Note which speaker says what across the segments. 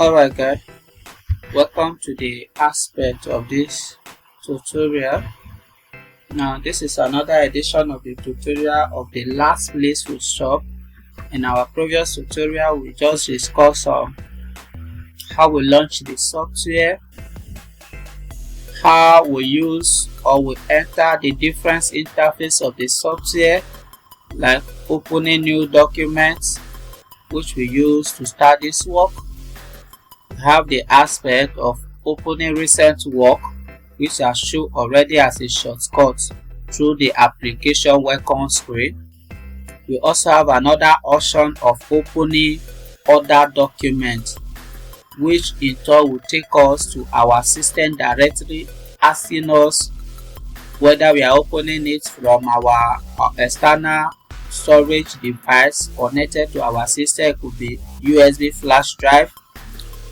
Speaker 1: Alright guys, welcome to the aspect of this tutorial. Now this is another edition of the tutorial of the last place we stopped. In our previous tutorial we just discussed how we launch the software, how we use or we enter the different interface of the software, like opening new documents which we use to start this work. We have the aspect of opening recent work, which I show already as a shortcut through the application welcome screen. We also have another option of opening other documents, which in turn will take us to our system directory, asking us whether we are opening it from our external storage device connected to our system. It could be USB flash drive,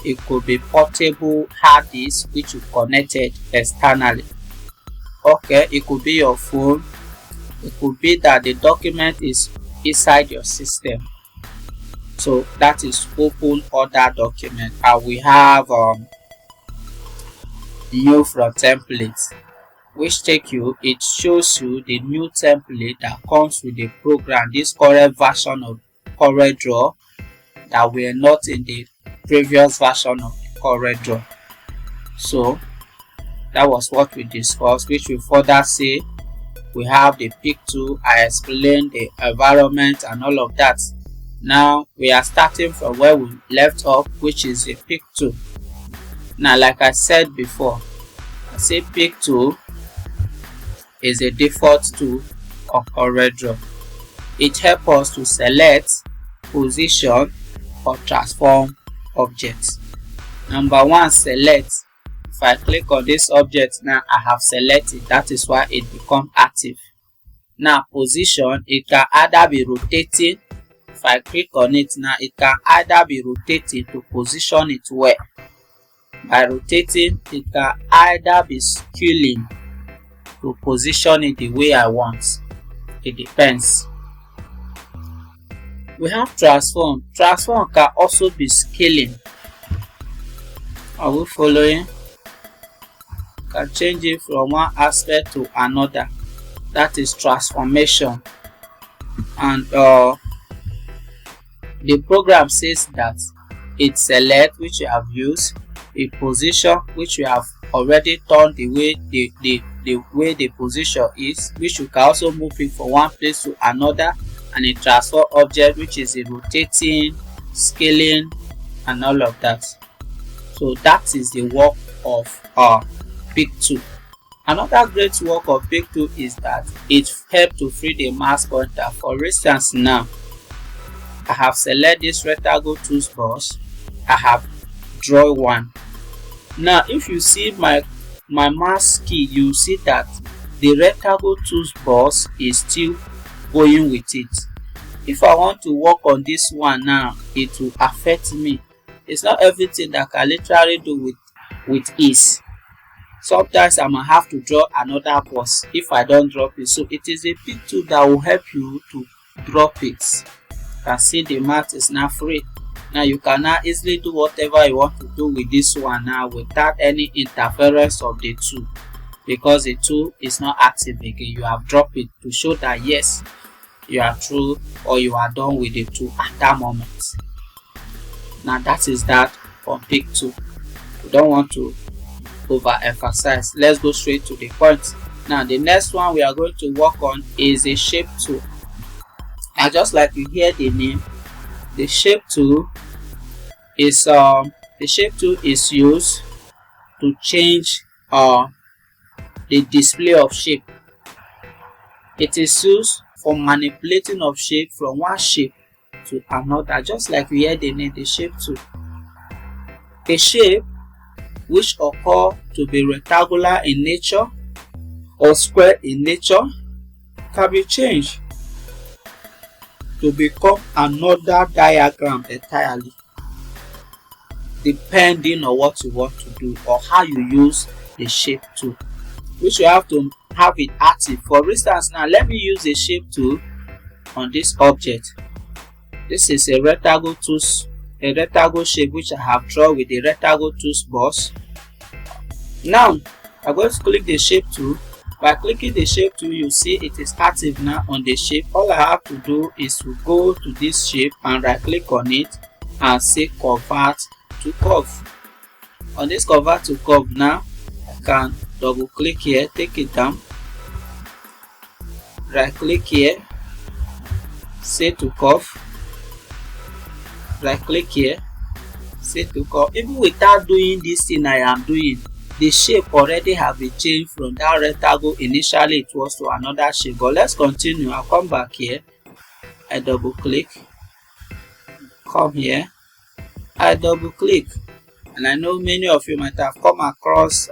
Speaker 1: it could be portable hard disk which you connected externally. Okay, it could be your phone, it could be that the document is inside your system. So that is open other document. And we have new from templates, which it shows you the new template that comes with the program, this current version of CorelDRAW that were not in the previous version of CorelDRAW. So that was what we discussed, which we further say we have the pick tool. I explained the environment and all of that. Now we are starting from where we left off, which is the pick tool. Now, like I said before, I say pick tool is a default tool of CorelDRAW. It helps us to select, position, or transform objects. Number one, select. If I click on this object now, I have selected, that is why it becomes active. Now position, it can either be rotating. If I click on it now, it can either be rotating to position it where. By rotating, it can either be skewing to position it the way I want. It depends. We have transform. Transform can also be scaling. Are we following? Can change it from one aspect to another. That is transformation. And the program says that it select, which you have used, a position which you have already turned the way the position is, which you can also move it from one place to another, and a transform object, which is a rotating, scaling, and all of that. So that is the work of pick tool. Another great work of pick tool is that it helps to free the mouse pointer. For instance, now I have selected this rectangle toolbox. I have draw one. Now if you see my mouse key, you see that the rectangle toolbox is still going with it. If I want to work on this one now, it will affect me. It's not everything that I can literally do with ease. Sometimes I might have to draw another box if I don't drop it. So it is a pick tool that will help you to drop it. You can see the mat is now free. Now you can now easily do whatever you want to do with this one now without any interference of the tool, because the tool is not active again. You have dropped it to show that yes, you are through or you are done with the tool at that moment. Now that is that for pick tool. We don't want to overemphasize. Let's go straight to the point. Now the next one we are going to work on is a shape tool. And just like you hear the name, the shape tool is used to change the display of shape. It is used for manipulating of shape from one shape to another, just like we hear the name, the shape tool. A shape which occur to be rectangular in nature or square in nature can be changed to become another diagram entirely, depending on what you want to do or how you use the shape tool, which you have to have it active. For instance, now let me use the shape tool on this object. This is a rectangle a rectangle shape which I have drawn with the rectangle toolbox. Now I'm going to click the shape tool. By clicking the shape tool, you see it is active now on the shape. All I have to do is to go to this shape and right click on it and say convert to curve. On this convert to curve now, I can double click here, take it down, right click here, say to curve, right click here, say to curve. Even without doing this thing I am doing, the shape already have been changed from that rectangle. Initially it was to another shape, but let's continue. I'll come back here, I double click, come here, I double click, and I know many of you might have come across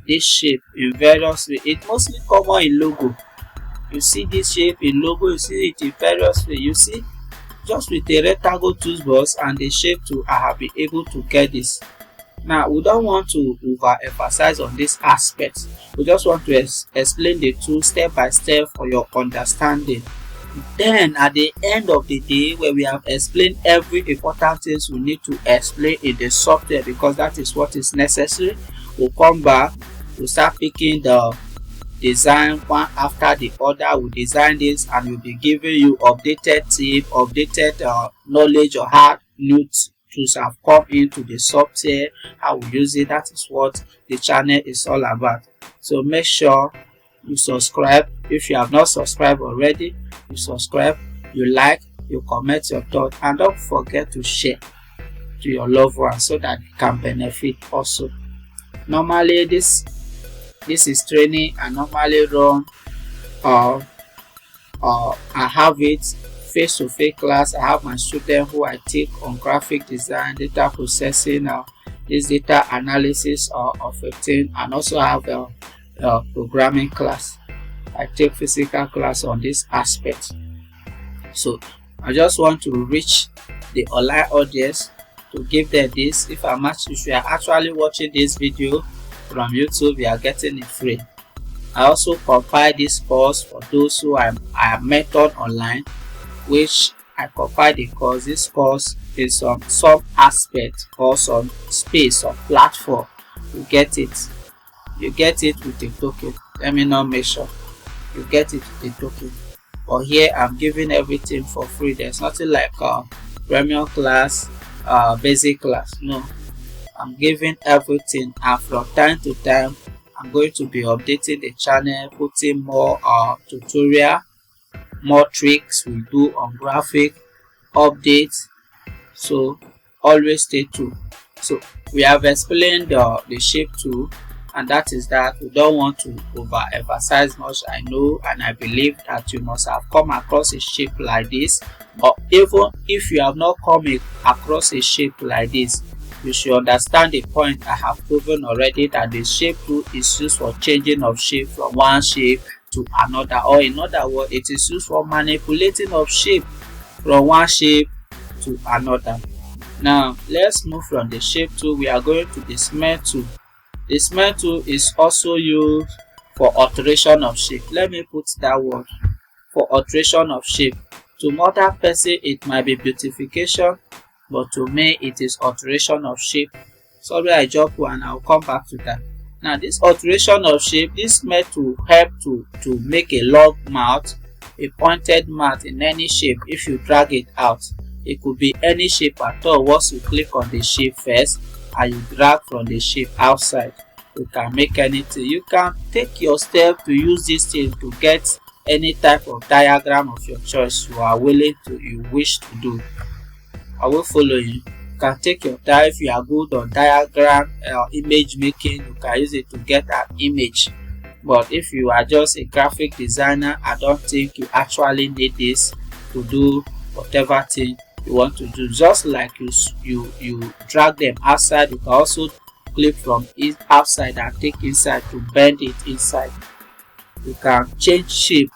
Speaker 1: this shape in various ways. It's mostly common in logo. You see this shape in logo, you see it in various ways. You see, just with the rectangle toolbox and the shape tool, I have been able to get this. Now we don't want to overemphasize on this aspect. We just want to explain the tool step by step for your understanding. Then at the end of the day, where we have explained every important things we need to explain in the software, because that is what is necessary, we'll come back, we'll start picking the design one after the other. We'll design this and we'll be giving you updated tip, updated knowledge or how new tools have come into the software, how we use it. That is what the channel is all about. So make sure you subscribe. If you have not subscribed already, you subscribe, you like, you comment your thoughts, and don't forget to share to your loved ones so that they can benefit also. Normally this is training. I normally run I have it face-to-face class. I have my students who I take on graphic design, data processing, this data analysis of 15, and also have a programming class. I take physical class on this aspect. So I just want to reach the online audience to give them this. If you are actually watching this video from YouTube, you are getting it free. I also compile this course for those who I have mentored online, which I compile the course. This course is on some aspect or some space or platform. You get it with a token. Let me not make sure. You get it with a token. But here I'm giving everything for free. There's nothing like premium class, basic class. No, I'm giving everything, and from time to time I'm going to be updating the channel, putting more tutorial, more tricks we do on graphic updates. So always stay tuned. So we have explained the shape tool, and that is that. We don't want to overemphasize much. I know and I believe that you must have come across a shape like this, or even if you have not come across a shape like this, you should understand the point I have proven already, that the shape tool is used for changing of shape from one shape to another, or in other words, it is used for manipulating of shape from one shape to another. Now let's move from the shape tool. We are going to the smell tool. The smell tool is also used for alteration of shape. Let me put that word, for alteration of shape. To another person it might be beautification, but to me it is alteration of shape. Sorry I jump one, I'll come back to that. Now this alteration of shape, this method to help to make a long mouth, a pointed mouth in any shape. If you drag it out, it could be any shape at all. Once you click on the shape first and you drag from the shape outside, you can make anything. You can take your step to use this thing to get any type of diagram of your choice you wish to do. I will follow you. You can take your time. If you are good on diagram image making, you can use it to get an image. But if you are just a graphic designer, I don't think you actually need this to do whatever thing you want to do. Just like you drag them outside, you can also click from outside and take inside to bend it inside. You can change shape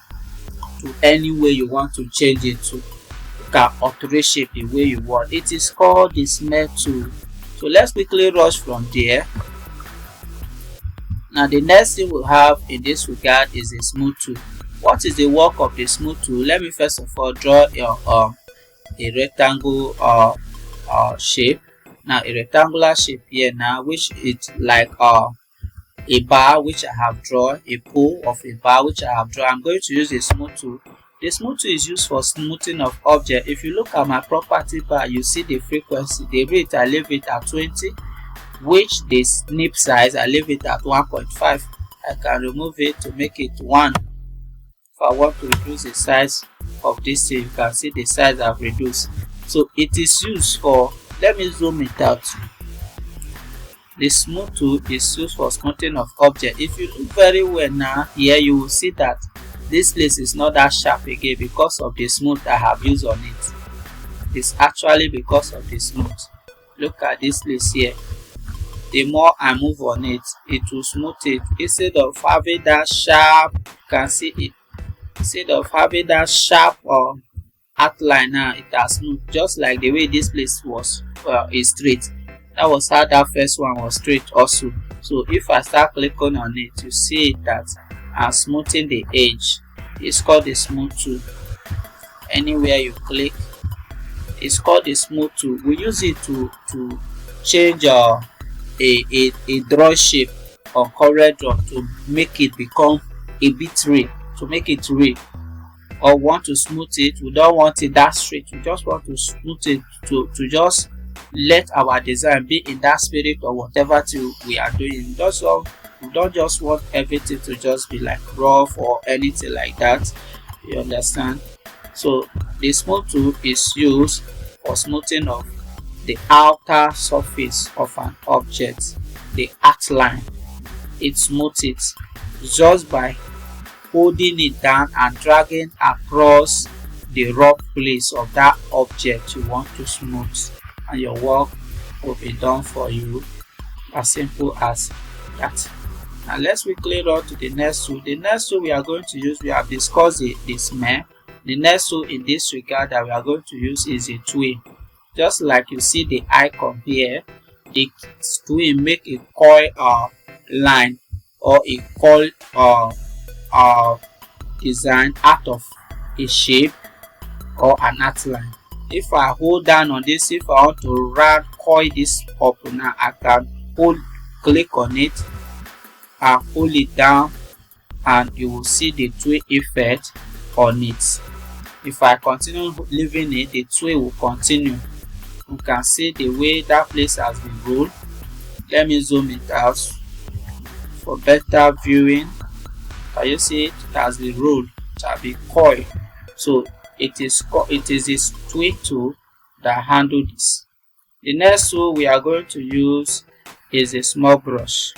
Speaker 1: to any way you want to change it to. You can alter shape the way you want. It is called the smell tool. So let's quickly rush from there. Now the next thing we have in this regard is the smooth tool. What is the work of the smooth tool? Let me first of all draw a rectangle shape. Now a rectangular shape here now, which is like a bar which I have drawn, a pole of a bar which I have drawn. I'm going to use a smooth tool. The smooth tool is used for smoothing of object. If you look at my property bar, you see the frequency, the rate I leave it at 20, which the snip size I leave it at 1.5. I can remove it to make it 1. If I want to reduce the size of this thing, you can see the size I've reduced. So it is used for, let me zoom it out. The smooth tool is used for smoothing of object. If you look very well now here, you will see that this place is not that sharp again because of the smooth I have used on it. It's actually because of the smooth. Look at this place here. The more I move on it, it will smooth it. Instead of having that sharp, you can see it. Instead of having that sharp outline now, it has smooth, just like the way this place was is straight. That was how that first one was straight also. So if I start clicking on it, you see that I'm smoothing the edge. It's called the smooth tool. Anywhere you click, it's called the smooth tool. We use it to change a draw shape on CorelDRAW to make it become a bit real, to make it real. Or want to smooth it, we don't want it that straight, we just want to smooth it to just let our design be in that spirit or whatever we are doing. We don't just want everything to just be like rough or anything like that. You understand? So the smooth tool is used for smoothing of the outer surface of an object, the outline. It smooths it just by holding it down and dragging across the rough place of that object you want to smooth, and your work will be done for you. As simple as that. Now let's quickly run to the next tool. The next tool we are going to use, we have discussed the smear. The next tool in this regard that we are going to use is a twin. Just like you see the icon here, the twin make a coil line or a coil design out of a shape or an outline. If I hold down on this, if I want to round coil this up now, I can click on it and hold it down, and you will see the twin effect on it. If I continue leaving it, the twin will continue. You can see the way that place has been rolled. Let me zoom it out for better viewing. Can you see it? It has been rolled. It has been coiled. So it is this twin tool that handles this. The next tool we are going to use is a small brush.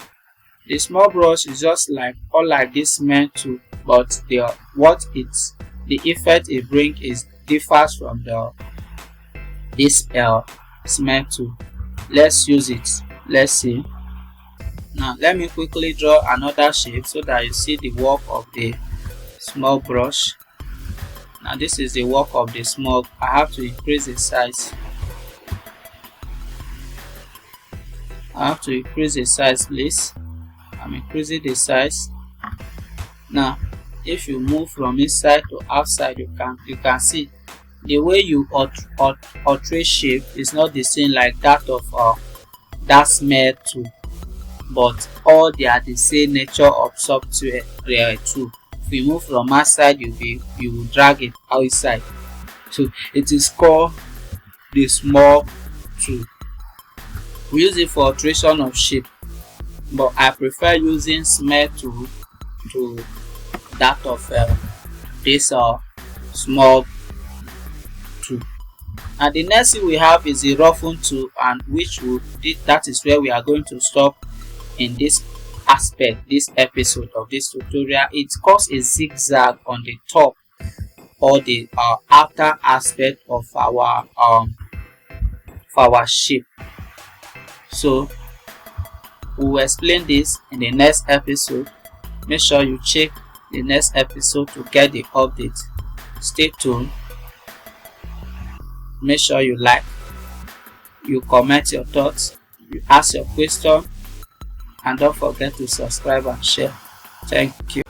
Speaker 1: The small brush is just like this smear tool, but the effect it brings is differs from this smear tool. Let's use it. Let's see. Now let me quickly draw another shape so that you see the work of the small brush. Now this is the work of the small. I have to increase the size. Please. I'm increasing the size. Now if you move from inside to outside, you can see the way you portray shape is not the same like that of that smear tool, but all they are the same nature of software tool. If you move from outside, you will drag it outside. So it is called the small tool. We use it for alteration of shape, but I prefer using smear tool to that of this small tool. And the next thing we have is the roughen tool, and that is where we are going to stop in this aspect, this episode of this tutorial. It causes a zigzag on the top or the outer aspect of our shape. So we will explain this in the next episode. Make sure you check the next episode to get the update. Stay tuned. Make sure you like, you comment your thoughts, you ask your question, and don't forget to subscribe and share. Thank you.